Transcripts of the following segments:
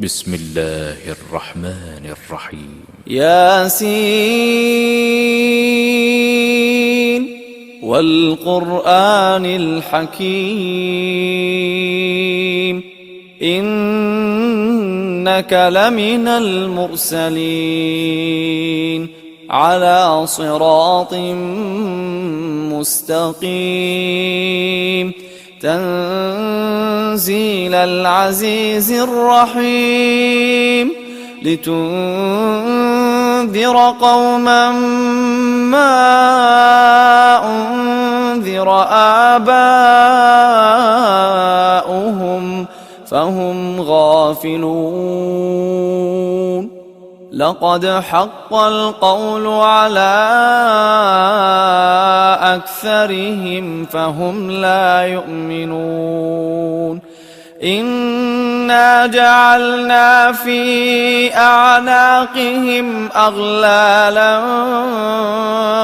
بسم الله الرحمن الرحيم. ياسين والقرآن الحكيم إنك لمن المرسلين على صراط مستقيم تنزيل العزيز الرحيم لتنذر قوما ما أنذر آباؤهم فهم غافلون لقد حق القول على أكثرهم فهم لا يؤمنون إنا جعلنا في أعناقهم أغلالا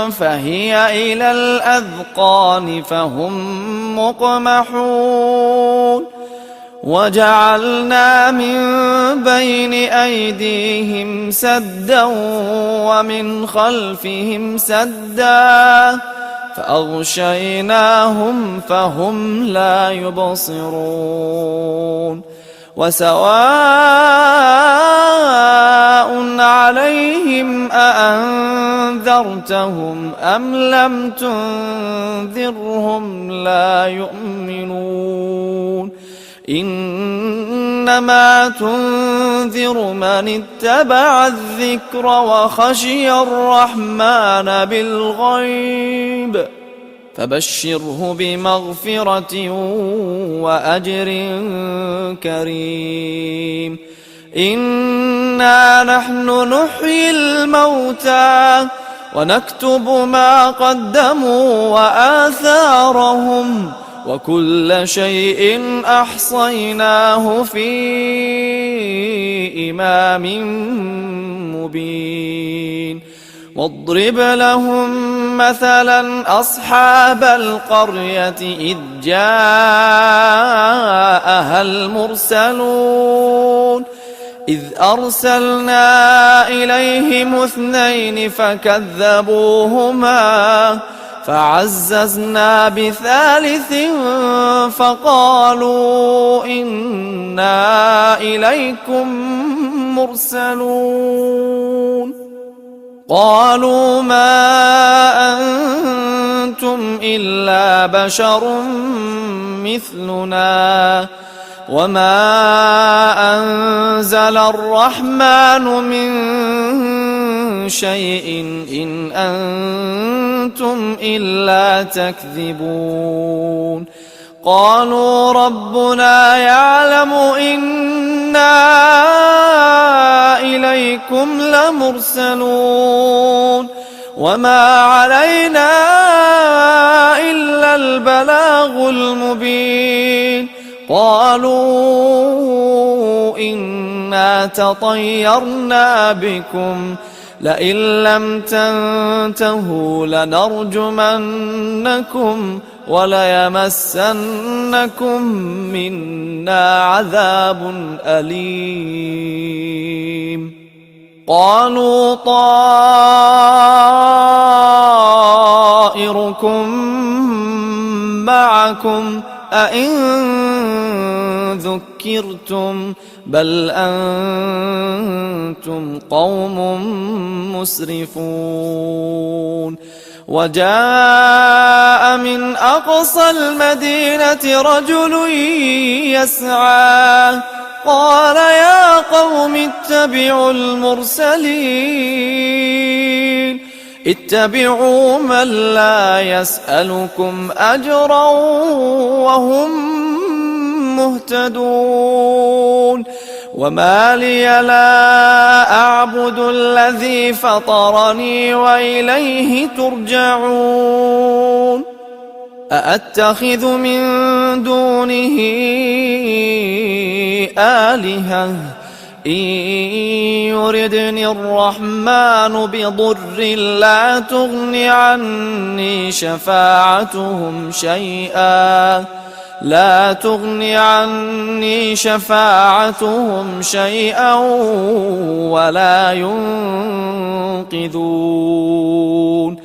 فهي إلى الأذقان فهم مقمحون وجعلنا من بين أيديهم سدا ومن خلفهم سدا فأغشيناهم فهم لا يبصرون وسواء عليهم أأنذرتهم أم لم تنذرهم لا يؤمنون إنما تنذر من اتبع الذكر وخشي الرحمن بالغيب فبشره بمغفرة وأجر كريم إنا نحن نحيي الموتى ونكتب ما قدموا وآثارهم وكل شيء أحصيناه في إمام مبين واضرب لهم مثلا أصحاب القرية إذ جاءها المرسلون إذ أرسلنا إليهم 2 فكذبوهما فعززنا ب3 فقالوا إنا إليكم مرسلون قالوا ما أنتم إلا بشر مثلنا وما أنزل الرحمن من شيء إن أنتم إلا تكذبون قالوا ربنا يعلم إنا إليكم لمرسلون وما علينا إلا البلاغ المبين قالوا إنا تطيرنا بكم لئن لم تنتهوا لنرجمنكم وليمسنكم منا عذاب أليم قالوا طائركم معكم أئن ذكرتم بل أنتم قوم مسرفون وجاء من أقصى المدينة رجل يسعى قال يا قوم اتبعوا المرسلين اتبعوا من لا يسألكم أجرا وهم مهتدون وما لي لا أعبد الذي فطرني وإليه ترجعون أأتخذ من دونه آلهة إن يردني الرحمن بضر لا تغن عني شفاعتهم شيئا لا تغن عني شفاعتهم شيئا ولا ينقذون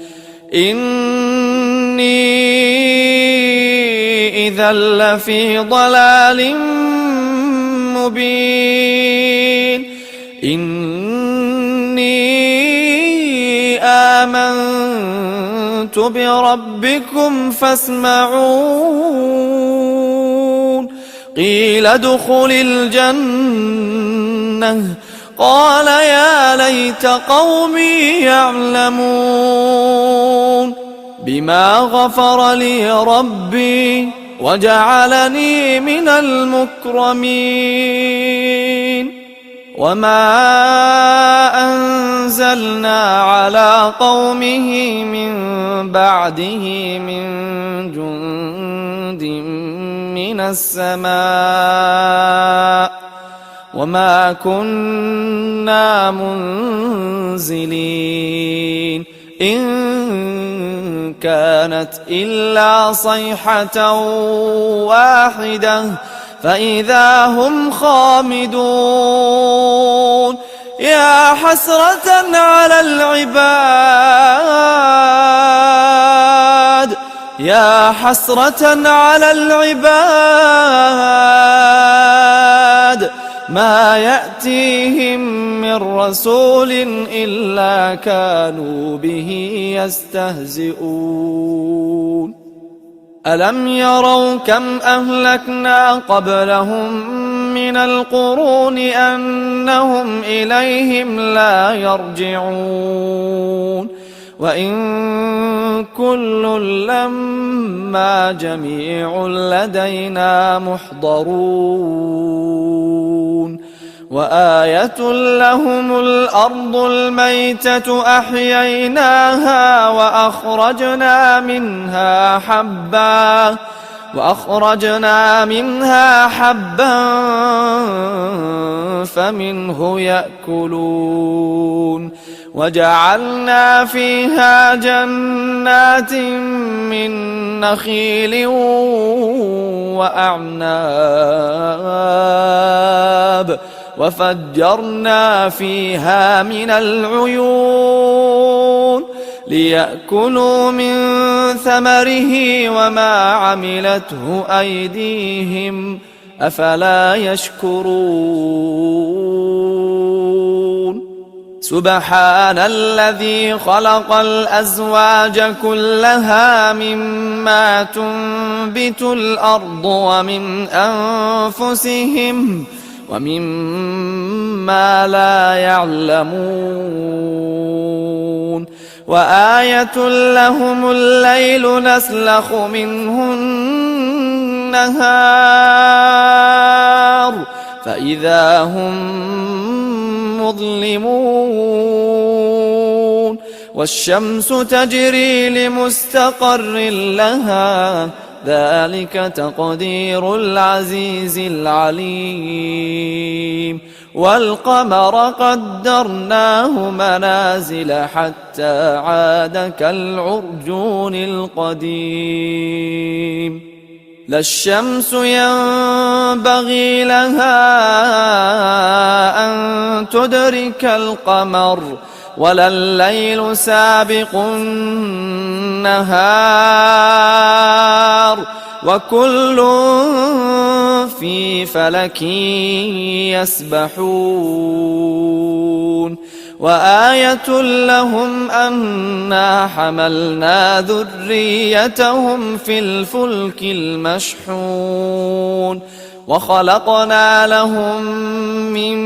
إني إذا لفي ضلال مبين إني آمنت بربكم فاسمعون قيل ادخل الجنة قال يا ليت قومي يعلمون بما غفر لي ربي وجعلني من المكرمين وما أنزلنا على قومه من بعده من جند من السماء وما كنا منزلين إن كانت إلا صيحة واحدة فإذا هم خامدون يا حسرة على العباد يا حسرة على العباد ما يأتيهم من رسول إلا كانوا به يستهزئون ألم يروا كم أهلكنا قبلهم من القرون أنهم إليهم لا يرجعون وإن كل لما جميع لدينا محضرون وآية لهم الأرض الميتة أحييناها وأخرجنا منها حبا فمنه يأكلون وجعلنا فيها جنات من نخيل وأعناب وفجرنا فيها من العيون ليأكلوا من ثمره وما عملته أيديهم أفلا يشكرون سبحان الذي خلق الأزواج كلها مما تنبت الأرض ومن أنفسهم ومما لا يعلمون وآية لهم الليل نسلخ منه النهار فإذا هم مظلمون والشمس تجري لمستقر لها ذلك تقدير العزيز العليم والقمر قدرناه منازل حتى عاد كالعرجون القديم لا الشمس ينبغي لها أن تدرك القمر ولا الليل سابق النهار وكل في فلك يسبحون وآية لهم أنا حملنا ذريتهم في الفلك المشحون وخلقنا لهم من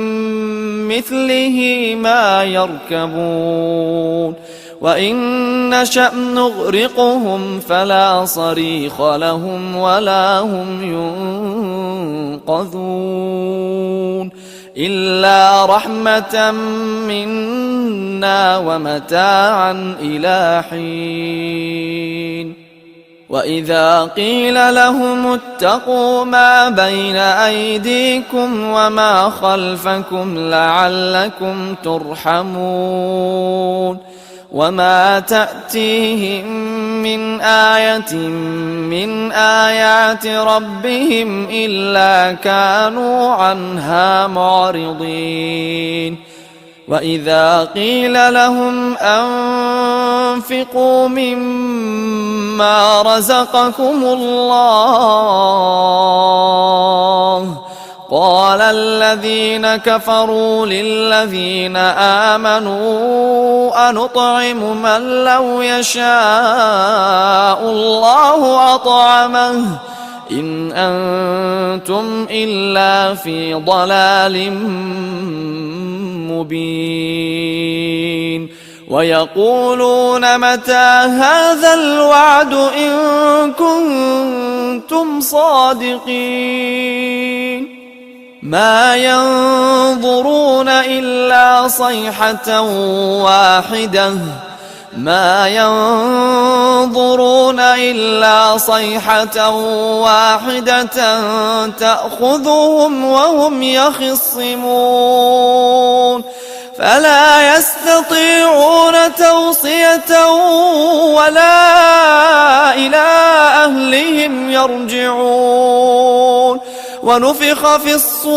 مثله ما يركبون وإن نشأ نغرقهم فلا صريخ لهم ولا هم ينقذون إلا رحمة منا ومتاعا إلى حين وإذا قيل لهم اتقوا ما بين أيديكم وما خلفكم لعلكم ترحمون وما تأتيهم من آية من آيات ربهم إلا كانوا عنها معرضين وإذا قيل لهم أنفقوا مما رزقكم الله قال الذين كفروا للذين آمنوا أنطعم من لو يشاء الله أطعمه إن أنتم إلا في ضلال مبين ويقولون متى هذا الوعد إن كنتم صادقين ما ينظرون إلا صيحة واحدة تأخذهم وهم يخصمون فلا يستطيعون توصية ولا إلى أهلهم يرجعون ونفخ في الصور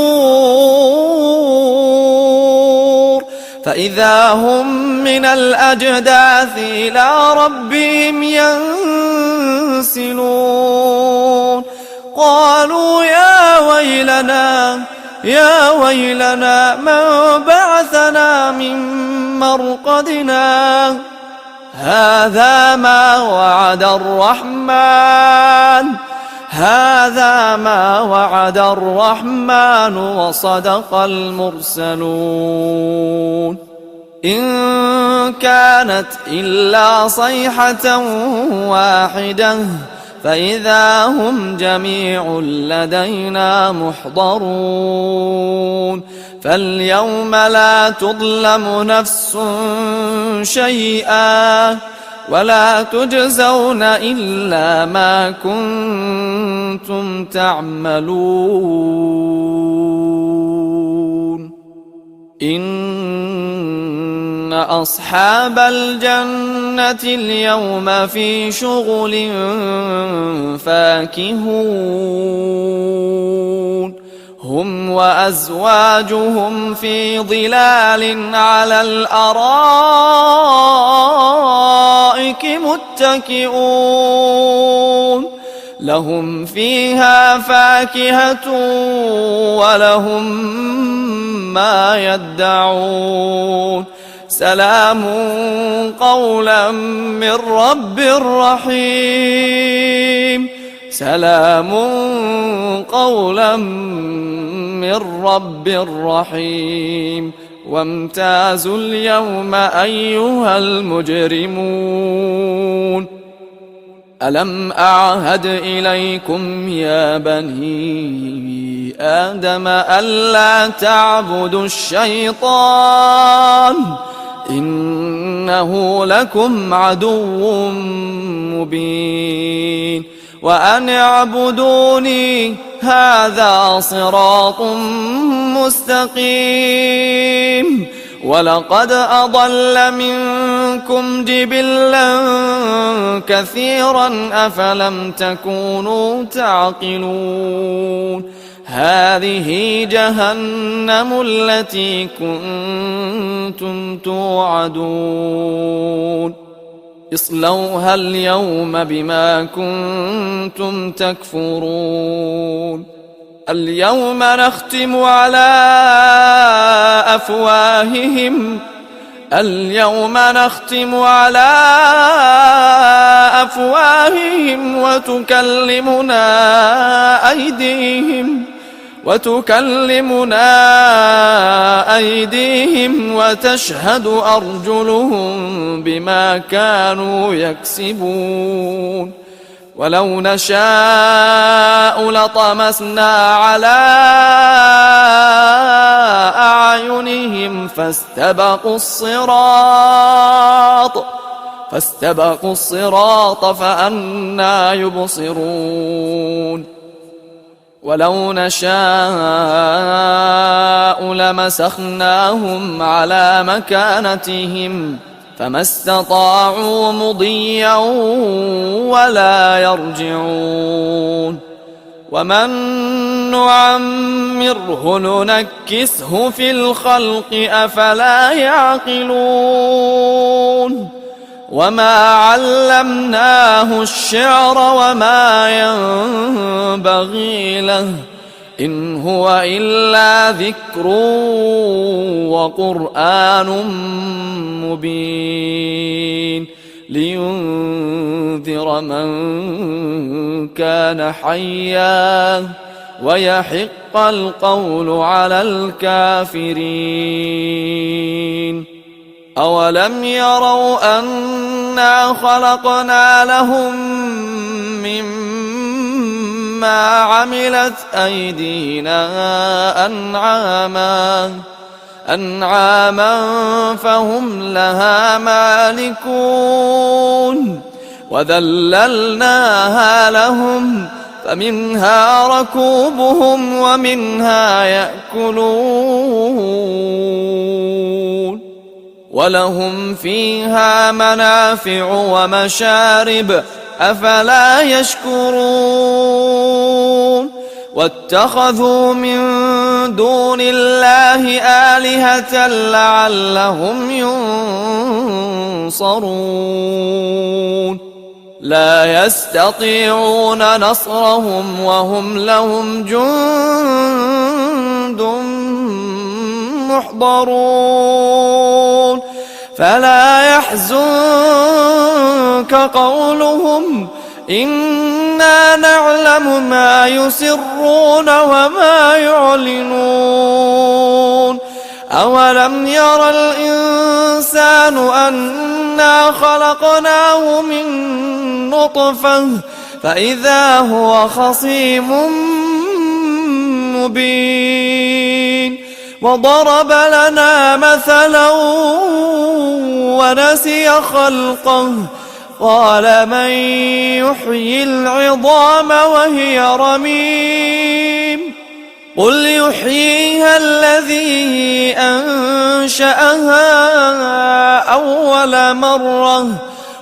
فإذا هم من الأجداث إلى ربهم ينسلون قالوا يا ويلنا من بعثنا من مرقدنا هذا ما وعد الرحمن وصدق المرسلون إن كانت إلا صيحة واحدة فإذا هم جميع لدينا محضرون فاليوم لا تظلم نفس شيئا ولا تجزون إلا ما كنتم تعملون إن أصحاب الجنة اليوم في شغل فاكهون هم وأزواجهم في ظلال على الأرائك متكئون لهم فيها فاكهة ولهم ما يدعون سلام قولا من رب رحيم سلام قولا من رب رحيم وامتازوا اليوم أيها المجرمون ألم أعهد إليكم يا بني آدم ألا تعبدوا الشيطان إنه لكم عدو مبين وأن اعبدوني هذا صراط مستقيم ولقد أضل منكم جبلا كثيرا أفلم تكونوا تعقلون هذه جهنم التي كنتم توعدون اصلوها اليوم بما كنتم تكفرون اليوم نختم على أفواههم وتكلمنا أيديهم وتشهد أرجلهم بما كانوا يكسبون ولو نشاء لطمسنا على أعينهم فاستبقوا الصراط فأنى يبصرون ولو نشاء لمسخناهم على مكانتهم فما استطاعوا مضيا ولا يرجعون ومن نعمره ننكسه في الخلق أفلا يعقلون وما علمناه الشعر وما ينبغي له إن هو إلا ذكر وقرآن مبين لينذر من كان حيا ويحق القول على الكافرين أولم يروا أنا خلقنا لهم مما عملت أيدينا أنعاما فهم لها مالكون وذللناها لهم فمنها ركوبهم ومنها يأكلون ولهم فيها منافع ومشارب أفلا يشكرون واتخذوا من دون الله آلهة لعلهم ينصرون لا يستطيعون نصرهم وهم لهم جند محضرون فلا يحزنك قولهم إنا نعلم ما يسرون وما يعلنون أولم ير الإنسان أنا خلقناه من نطفة فإذا هو خصيم مبين وضرب لنا مثلا ونسي خلقه قال من يحيي العظام وهي رميم قل يحييها الذي أنشأها أول مرة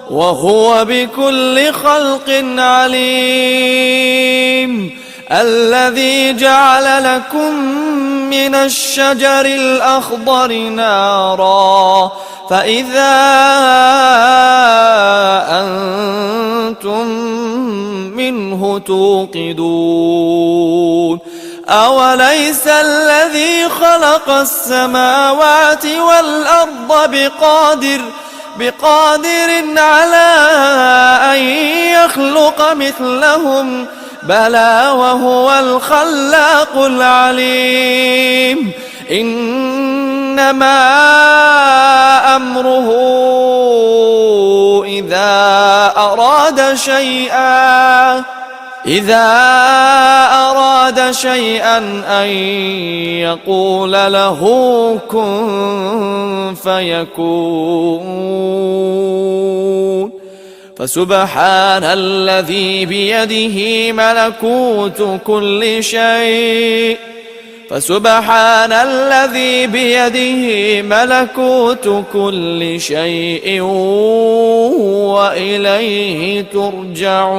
وهو بكل خلق عليم الذي جعل لكم من الشجر الأخضر نارا فإذا أنتم منه توقدون أوليس الذي خلق السماوات والأرض بقادر على أن يخلق مثلهم بلى وهو الخلاق العليم إنما أمره إذا أراد شيئا أن يقول له كن فيكون فسبحان الذي بيده ملكوت كل شيء وإليه ترجعون.